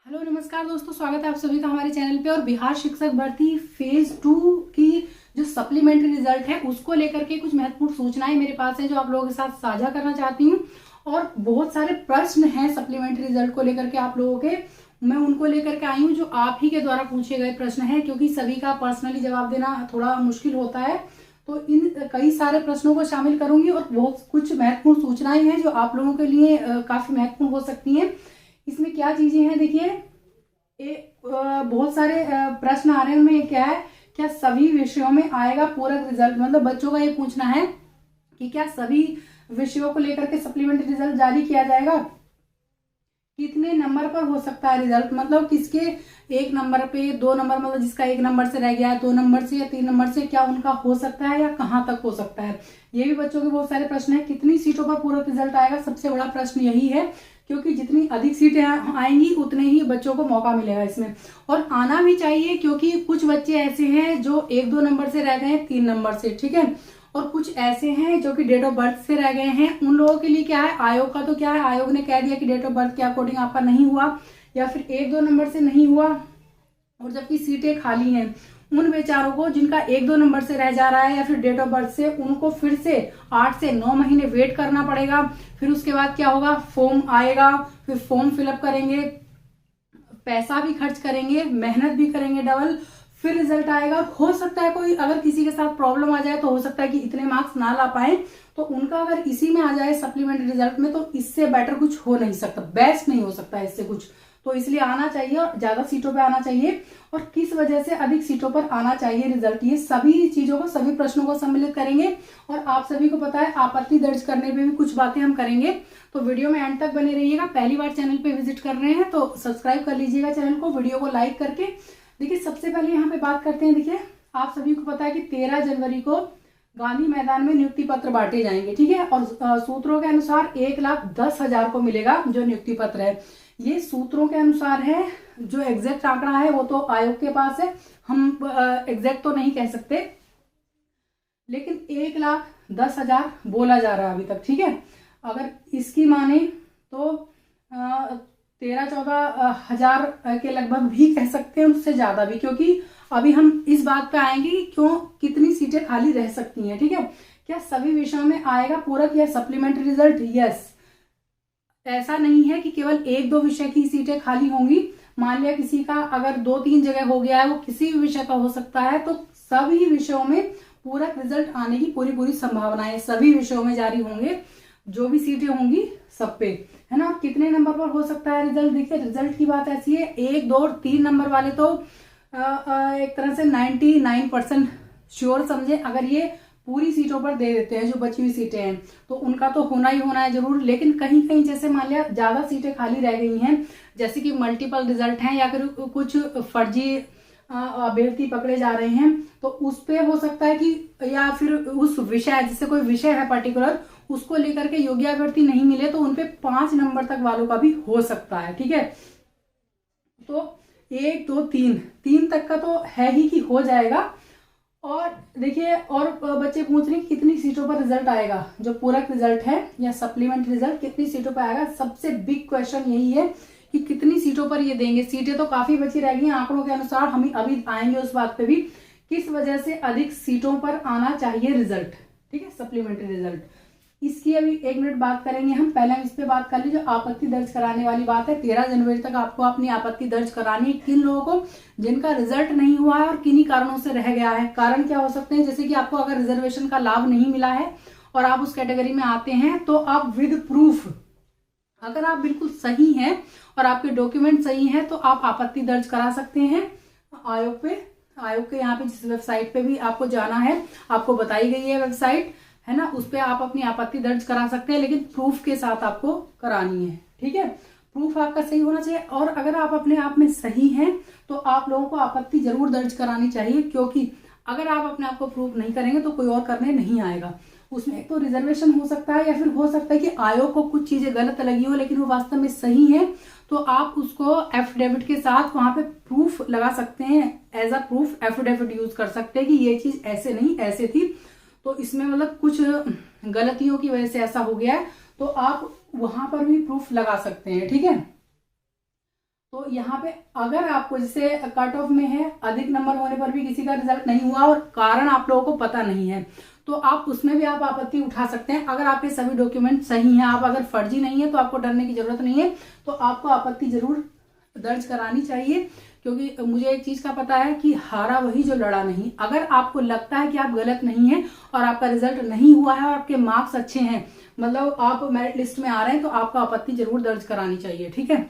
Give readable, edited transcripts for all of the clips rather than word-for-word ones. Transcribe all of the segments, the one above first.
Hello नमस्कार दोस्तों, स्वागत है आप सभी का हमारे चैनल पे। और बिहार शिक्षक भर्ती फेज 2 की जो सप्लीमेंट्री रिजल्ट है उसको लेकर के कुछ महत्वपूर्ण सूचनाएं मेरे पास है जो आप लोगों के साथ साझा करना चाहती हूँ। और बहुत सारे प्रश्न हैं सप्लीमेंट्री रिजल्ट को लेकर के आप लोगों के, मैं उनको लेकर के आई हूँ जो आप ही के द्वारा पूछे गए प्रश्न है, क्योंकि सभी का पर्सनली जवाब देना थोड़ा मुश्किल होता है। तो इन कई सारे प्रश्नों को शामिल करूंगी और बहुत कुछ महत्वपूर्ण सूचनाएं हैं जो आप लोगों के लिए काफी महत्वपूर्ण हो सकती हैं। इसमें क्या चीजें हैं, देखिए बहुत सारे प्रश्न आ रहे हैं। उनमें क्या है, क्या सभी विषयों में आएगा पूरक रिजल्ट, मतलब बच्चों का ये पूछना है कि क्या सभी विषयों को लेकर के सप्लीमेंट्री रिजल्ट जारी किया जाएगा, कितने नंबर पर हो सकता है रिजल्ट, मतलब किसके 1 नंबर पे, 2 नंबर, मतलब जिसका 1 नंबर से रह गया है 2 नंबर से या 3 नंबर से, क्या उनका हो सकता है या कहां तक हो सकता है। ये भी बच्चों के बहुत सारे प्रश्न है। कितनी सीटों पर पूरक रिजल्ट आएगा, सबसे बड़ा प्रश्न यही है, क्योंकि जितनी अधिक सीटें आएंगी उतने ही बच्चों को मौका मिलेगा इसमें। और आना भी चाहिए, क्योंकि कुछ बच्चे ऐसे हैं जो 1-2 नंबर से रह गए हैं 3 नंबर से, ठीक है। और कुछ ऐसे हैं जो कि डेट ऑफ बर्थ से रह गए हैं। उन लोगों के लिए क्या है, आयोग का तो क्या है, आयोग ने कह दिया कि डेट ऑफ बर्थ के अकॉर्डिंग आपका नहीं हुआ या फिर 1-2 नंबर से नहीं हुआ, और जबकि सीटें खाली हैं, उन बेचारों को जिनका 1-2 नंबर से रह जा रहा है या फिर डेट ऑफ बर्थ से, उनको फिर से 8 से 9 महीने वेट करना पड़ेगा। फिर उसके बाद क्या होगा, फॉर्म आएगा, फिर फॉर्म फिलअप करेंगे, पैसा भी खर्च करेंगे, मेहनत भी करेंगे डबल, फिर रिजल्ट आएगा। हो सकता है कोई अगर किसी के साथ प्रॉब्लम आ जाए तो हो सकता है कि इतने मार्क्स ना ला पाए, तो उनका अगर इसी में आ जाए सप्लीमेंट्री रिजल्ट में, तो इससे बेटर कुछ हो नहीं सकता, बेस्ट नहीं हो सकता इससे कुछ। तो इसलिए आना चाहिए और ज्यादा सीटों पे आना चाहिए। और किस वजह से अधिक सीटों पर आना चाहिए रिजल्ट, ये सभी चीजों को, सभी प्रश्नों को सम्मिलित करेंगे। और आप सभी को पता है आपत्ति दर्ज करने पे भी कुछ बातें हम करेंगे, तो वीडियो में एंड तक बने रहिएगा। पहली बार चैनल पे विजिट कर रहे हैं तो सब्सक्राइब कर लीजिएगा चैनल को, वीडियो को लाइक करके। देखिए सबसे पहले यहाँ पे बात करते हैं। देखिए आप सभी को पता है कि 13 जनवरी को गांधी मैदान में नियुक्ति पत्र बांटे जाएंगे, ठीक है। और सूत्रों के अनुसार 1,10,000 को मिलेगा जो नियुक्ति पत्र है। ये सूत्रों के अनुसार है, जो एग्जैक्ट आंकड़ा है वो तो आयोग के पास है, हम एग्जैक्ट तो नहीं कह सकते, लेकिन 1,10,000 बोला जा रहा है अभी तक, ठीक है। अगर इसकी माने तो 13-14 हजार के लगभग भी कह सकते हैं, उससे ज्यादा भी, क्योंकि अभी हम इस बात पे आएंगे कि क्यों कितनी सीटें खाली रह सकती हैं, ठीक है। क्या सभी विषयों में आएगा पूरक या सप्लीमेंट्री रिजल्ट, यस। ऐसा नहीं है कि केवल 1-2 विषय की सीटें खाली होंगी। मान लिया किसी का अगर 2-3 जगह हो गया है, वो किसी भी विषय का हो सकता है, तो सभी विषयों में पूरक रिजल्ट आने की पूरी संभावना है, सभी विषयों में जारी होंगे, जो भी सीटें होंगी सब पे, है ना। कितने नंबर पर हो सकता है रिजल्ट, देखिए रिजल्ट की बात ऐसी है, 1, 2 और 3 नंबर वाले तो एक तरह से 99% श्योर समझे, अगर ये पूरी सीटों पर दे देते हैं जो बची हुई सीटें हैं, तो उनका तो होना ही होना है जरूर। लेकिन कहीं कहीं जैसे मान लिया ज्यादा सीटें खाली रह गई हैं, जैसे कि मल्टीपल रिजल्ट हैं या फिर कुछ फर्जी अभ्यर्थी पकड़े जा रहे हैं, तो उस पे हो सकता है कि, या फिर उस विषय, जैसे कोई विषय है पर्टिकुलर, उसको लेकर के योग्य अभ्यर्थी नहीं मिले, तो उनपे 5 नंबर तक वालों का भी हो सकता है, ठीक है। तो 1, 2, 3 तक का तो है ही कि हो जाएगा। और देखिए, और बच्चे पूछ रहे हैं कितनी सीटों पर रिजल्ट आएगा, जो पूरक रिजल्ट है या सप्लीमेंट्री रिजल्ट कितनी सीटों पर आएगा। सबसे बिग क्वेश्चन यही है कि कितनी सीटों पर ये देंगे। सीटें तो काफी बची रहेगी आंकड़ों के अनुसार, हम अभी आएंगे उस बात पे भी, किस वजह से अधिक सीटों पर आना चाहिए रिजल्ट, ठीक है, सप्लीमेंट्री रिजल्ट। इसकी अभी 1 मिनट बात करेंगे हम। पहले हम इस पे बात कर ली, जो आपत्ति दर्ज कराने वाली बात है। 13 जनवरी तक आपको अपनी आपत्ति दर्ज करानी है। किन लोगों को, जिनका रिजल्ट नहीं हुआ है और किन्हीं कारणों से रह गया है। कारण क्या हो सकते हैं, जैसे कि आपको अगर रिजर्वेशन का लाभ नहीं मिला है और आप उस कैटेगरी में आते हैं, तो आप विद प्रूफ, अगर आप बिल्कुल सही हैं और आपके डॉक्यूमेंट सही हैं, तो आप आपत्ति दर्ज करा सकते हैं आयोग पे। आयोग के यहाँ पे जिस वेबसाइट पे भी आपको जाना है, आपको बताई गई है वेबसाइट, है ना, उस पे आप अपनी आपत्ति दर्ज करा सकते हैं, लेकिन प्रूफ के साथ आपको करानी है, ठीक है। प्रूफ आपका सही होना चाहिए। और अगर आप अपने आप में सही हैं तो आप लोगों को आपत्ति जरूर दर्ज करानी चाहिए, क्योंकि अगर आप अपने आप को प्रूफ नहीं करेंगे तो कोई और करने नहीं आएगा। उसमें एक तो रिजर्वेशन हो सकता है, या फिर हो सकता है कि आयोग को कुछ चीजें गलत लगी हो लेकिन वो वास्तव में सही है, तो आप उसको एफिडेविट के साथ वहां पे प्रूफ लगा सकते हैं, as a proof affidavit use कर सकते हैं कि ये चीज ऐसे नहीं ऐसे थी, तो इसमें मतलब कुछ गलतियों की वजह से ऐसा हो गया है, तो आप वहां पर भी प्रूफ लगा सकते हैं, ठीक है। तो यहाँ पे अगर आपको जैसे कट ऑफ में है, अधिक नंबर होने पर भी किसी का रिजल्ट नहीं हुआ और कारण आप लोगों को पता नहीं है, तो आप उसमें भी आप आपत्ति उठा सकते हैं। अगर आपके सभी डॉक्यूमेंट सही हैं, आप अगर फर्जी नहीं है, तो आपको डरने की जरूरत नहीं है, तो आपको आपत्ति जरूर दर्ज करानी चाहिए। क्योंकि मुझे एक चीज का पता है कि हारा वही जो लड़ा नहीं। अगर आपको लगता है कि आप गलत नहीं है और आपका रिजल्ट नहीं हुआ है और आपके मार्क्स अच्छे हैं, मतलब आप मेरिट लिस्ट में आ रहे हैं, तो आपको आपत्ति जरूर दर्ज करानी चाहिए, ठीक है।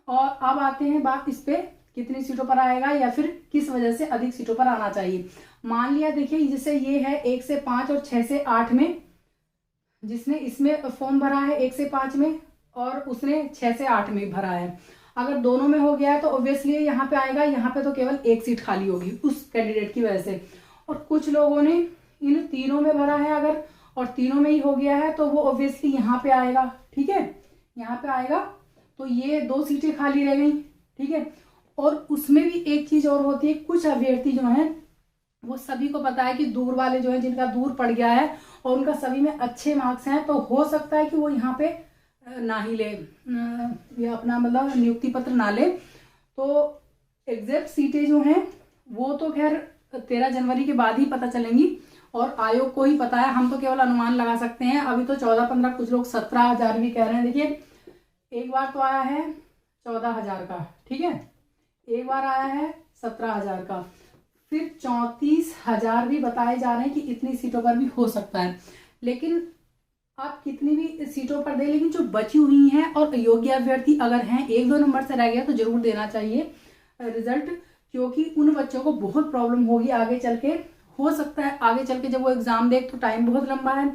और अब आते हैं बात इस पे कितनी सीटों पर आएगा या फिर किस वजह से अधिक सीटों पर आना चाहिए। मान लिया, देखिए जैसे ये है 1 से 5 और 6 से 8 में, जिसने इसमें फॉर्म भरा है 1 से 5 में और उसने 6 से 8 में भरा है, अगर दोनों में हो गया है तो ऑब्वियसली यहाँ पे आएगा। यहाँ पे तो केवल एक सीट खाली होगी उस कैंडिडेट की वजह से। और कुछ लोगों ने इन तीनों में भरा है अगर, और तीनों में ही हो गया है, तो वो ऑब्वियसली यहाँ पे आएगा, ठीक है, यहाँ पे आएगा। तो ये 2 सीटें खाली रह गई, ठीक है। और उसमें भी एक चीज और होती है, कुछ अभ्यर्थी जो हैं वो सभी को पता है कि दूर वाले जो हैं, जिनका दूर पड़ गया है और उनका सभी में अच्छे मार्क्स हैं, तो हो सकता है कि वो यहाँ पे ना ही ले, ये अपना मतलब नियुक्ति पत्र ना ले। तो एग्जैक्ट सीटें जो हैं वो तो खैर 13 जनवरी के बाद ही पता चलेंगी और आयोग को ही पता है, हम तो केवल अनुमान लगा सकते हैं। अभी तो 14-15, कुछ लोग 17,000 भी कह रहे हैं। देखिए एक बार तो आया है 14,000 का, ठीक है, एक बार आया है 17,000 का, फिर 34,000 भी बताए जा रहे हैं कि इतनी सीटों पर भी हो सकता है। लेकिन आप कितनी भी सीटों पर दे, लेकिन जो बची हुई हैं और योग्य अभ्यर्थी अगर हैं, 1-2 नंबर से रह गया तो जरूर देना चाहिए रिजल्ट, क्योंकि उन बच्चों को बहुत प्रॉब्लम होगी आगे चल के। हो सकता है आगे चल के जब वो एग्जाम देख तो टाइम बहुत लंबा है,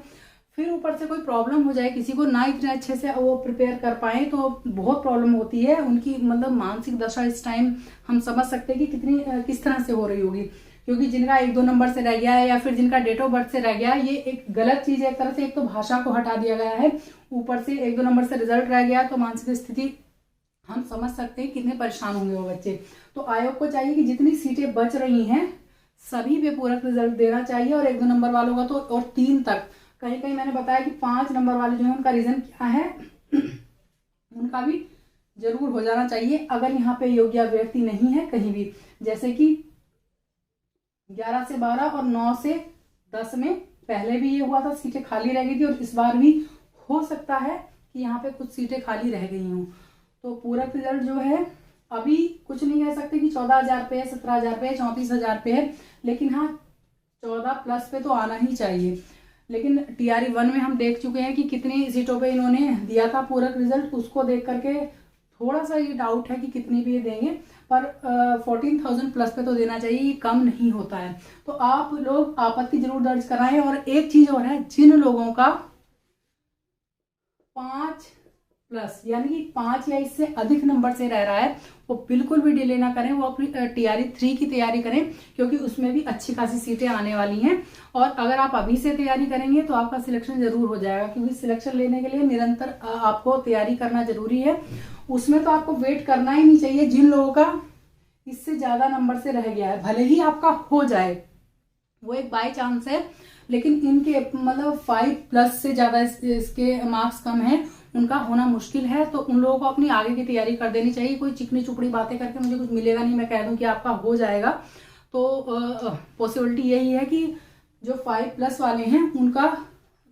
फिर ऊपर से कोई प्रॉब्लम हो जाए किसी को, ना इतने अच्छे से वो प्रिपेयर कर पाए, तो बहुत प्रॉब्लम होती है उनकी। मतलब मानसिक दशा इस टाइम हम समझ सकते हैं कि कितनी किस तरह से हो रही होगी। क्योंकि जिनका 1-2 नंबर से रह गया है या फिर जिनका डेट ऑफ बर्थ से रह गया है, ये एक गलत चीज है एक तरह से। एक तो भाषा को हटा दिया गया है, ऊपर से 1-2 नंबर से रिजल्ट रह गया, तो मानसिक स्थिति हम समझ सकते हैं कितने परेशान होंगे वो बच्चे। तो आयोग को चाहिए कि जितनी सीटें बच रही हैं सभी पे पूरक रिजल्ट देना चाहिए, और 1-2 नंबर वालों का तो, और 3 तक। कहीं कहीं मैंने बताया कि 5 नंबर वाले जो है उनका रीजन क्या है उनका भी जरूर हो जाना चाहिए अगर यहाँ पे योग्य अभ्यर्थी नहीं है कहीं भी। जैसे कि 11 से 12 और 9 से 10 में पहले भी ये हुआ था, सीटें खाली रह गई थी, और इस बार भी हो सकता है कि यहाँ पे कुछ सीटें खाली रह गई हों। तो पूरक रिजल्ट जो है अभी कुछ नहीं कह सकते कि 14,000 पे है, 17,000 पे है, 34,000 पे है, लेकिन हाँ 14+ पे तो आना ही चाहिए। लेकिन TRE 1 में हम देख चुके हैं कि कितनी सीटों पे इन्होंने दिया था पूरक रिजल्ट, उसको देख करके थोड़ा सा ये डाउट है कि कितनी भी ये देंगे, पर 14,000+ पे तो देना चाहिए, ये कम नहीं होता है। तो आप लोग आपत्ति जरूर दर्ज कराएं। और एक चीज और है, जिन लोगों का 5+ यानी कि 5 या इससे अधिक नंबर से रह रहा है, वो बिल्कुल भी डिले ना करें, वो अपनी TRE 3 की तैयारी करें, क्योंकि उसमें भी अच्छी खासी सीटें आने वाली हैं। और अगर आप अभी से तैयारी करेंगे तो आपका सिलेक्शन जरूर हो जाएगा, क्योंकि सिलेक्शन लेने के लिए निरंतर आपको तैयारी करना जरूरी है। उसमें तो आपको वेट करना ही नहीं चाहिए। जिन लोगों का इससे ज्यादा नंबर से रह गया है, भले ही आपका हो जाए, वो एक बाय चांस है, लेकिन इनके मतलब 5+ से ज्यादा इसके मार्क्स कम है, उनका होना मुश्किल है। तो उन लोगों को अपनी आगे की तैयारी कर देनी चाहिए। कोई चिकनी चुपड़ी बातें करके मुझे कुछ मिलेगा नहीं, मैं कह दूं कि आपका हो जाएगा, तो पॉसिबिलिटी यही है कि जो 5+ वाले हैं उनका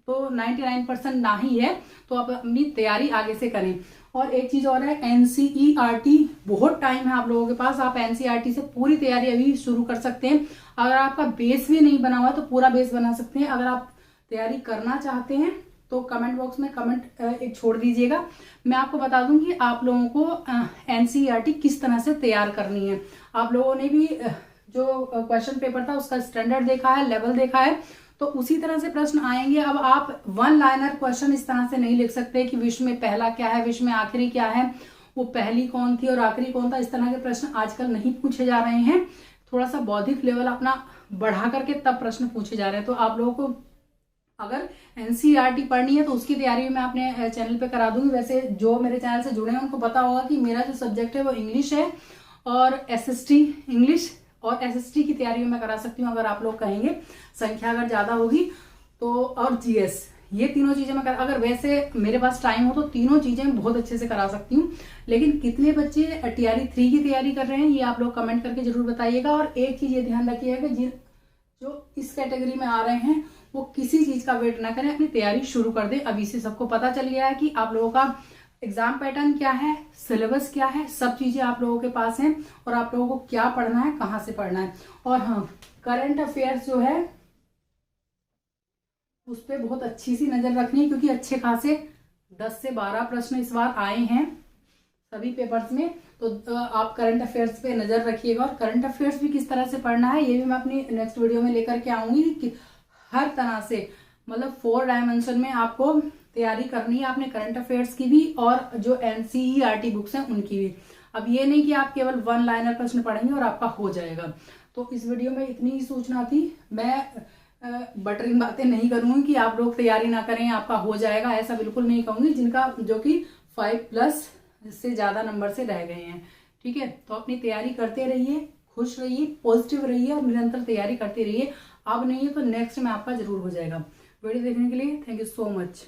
तो 99% ना ही है, तो आप अपनी तैयारी आगे से करें। और एक चीज और है, NCERT, बहुत टाइम है आप लोगों के पास, आप NCERT से पूरी तैयारी अभी शुरू कर सकते हैं। अगर आपका बेस भी नहीं बना हुआ तो पूरा बेस बना सकते हैं। अगर आप तैयारी करना चाहते हैं तो कमेंट बॉक्स में कमेंट एक छोड़ दीजिएगा, मैं आपको बता दूं कि आप लोगों को NCERT किस तरह से तैयार करनी है। आप लोगों ने भी जो क्वेश्चन पेपर था उसका स्टैंडर्ड देखा है, लेवल देखा है, तो उसी तरह से प्रश्न आएंगे। अब आप 1 लाइनर क्वेश्चन इस तरह से नहीं लिख सकते कि विश्व में पहला क्या है, विश्व में आखिरी क्या है, वो पहली कौन थी और आखिरी कौन था। इस तरह के प्रश्न आजकल नहीं पूछे जा रहे हैं, थोड़ा सा बौद्धिक लेवल अपना बढ़ा करके तब प्रश्न पूछे जा रहे हैं। तो आप लोगों को अगर NCERT पढ़नी है तो उसकी तैयारी मैं अपने चैनल पे करा दूंगी। वैसे जो मेरे चैनल से जुड़े हैं उनको पता होगा कि मेरा जो सब्जेक्ट है वो इंग्लिश है, और SST इंग्लिश और SST की तैयारी मैं करा सकती हूँ अगर आप लोग कहेंगे, संख्या अगर ज्यादा होगी तो, और GS ये तीनों चीजें मैं अगर वैसे मेरे पास टाइम हो तो तीनों चीजें बहुत अच्छे से करा सकती हूँ। लेकिन कितने बच्चे टीआरई 3 की तैयारी कर रहे हैं ये आप लोग कमेंट करके जरूर बताइएगा। और एक चीज ये ध्यान रखिएगा कि जो इस कैटेगरी में आ रहे हैं वो किसी चीज का वेट ना करें, अपनी तैयारी शुरू कर दें। अभी से सबको पता चल गया है कि आप लोगों का एग्जाम पैटर्न क्या है, सिलेबस क्या है, सब चीजें आप लोगों के पास हैं और आप लोगों को क्या पढ़ना है, कहाँ से पढ़ना है। और हाँ, करंट अफेयर्स जो है उस पर बहुत अच्छी सी नजर रखनी है, क्योंकि अच्छे खासे 10 से 12 प्रश्न इस बार आए हैं सभी पेपर्स में। तो आप करंट अफेयर्स पे नजर रखिएगा। और करंट अफेयर्स भी किस तरह से पढ़ना है ये भी मैं अपनी नेक्स्ट वीडियो में लेकर के आऊंगी कि हर तरह से मतलब 4 डायमेंशन में आपको तैयारी करनी है आपने करंट अफेयर्स की भी और जो एनसीईआरटी बुक्स हैं उनकी भी। अब ये नहीं कि आप केवल 1 लाइनर प्रश्न पढ़ेंगे और आपका हो जाएगा। तो इस वीडियो में इतनी ही सूचना थी। मैं बटरिंग बातें नहीं करूंगी कि आप लोग तैयारी ना करें आपका हो जाएगा, ऐसा बिल्कुल नहीं कहूंगी। जिनका जो कि 5+ से ज्यादा नंबर से रह गए हैं, ठीक है। तो अपनी तैयारी करते रहिए, खुश रहिए, पॉजिटिव रहिए और निरंतर तैयारी करते रहिए। अब नहीं है तो नेक्स्ट में आपका जरूर हो जाएगा। वीडियो देखने के लिए थैंक यू सो मच।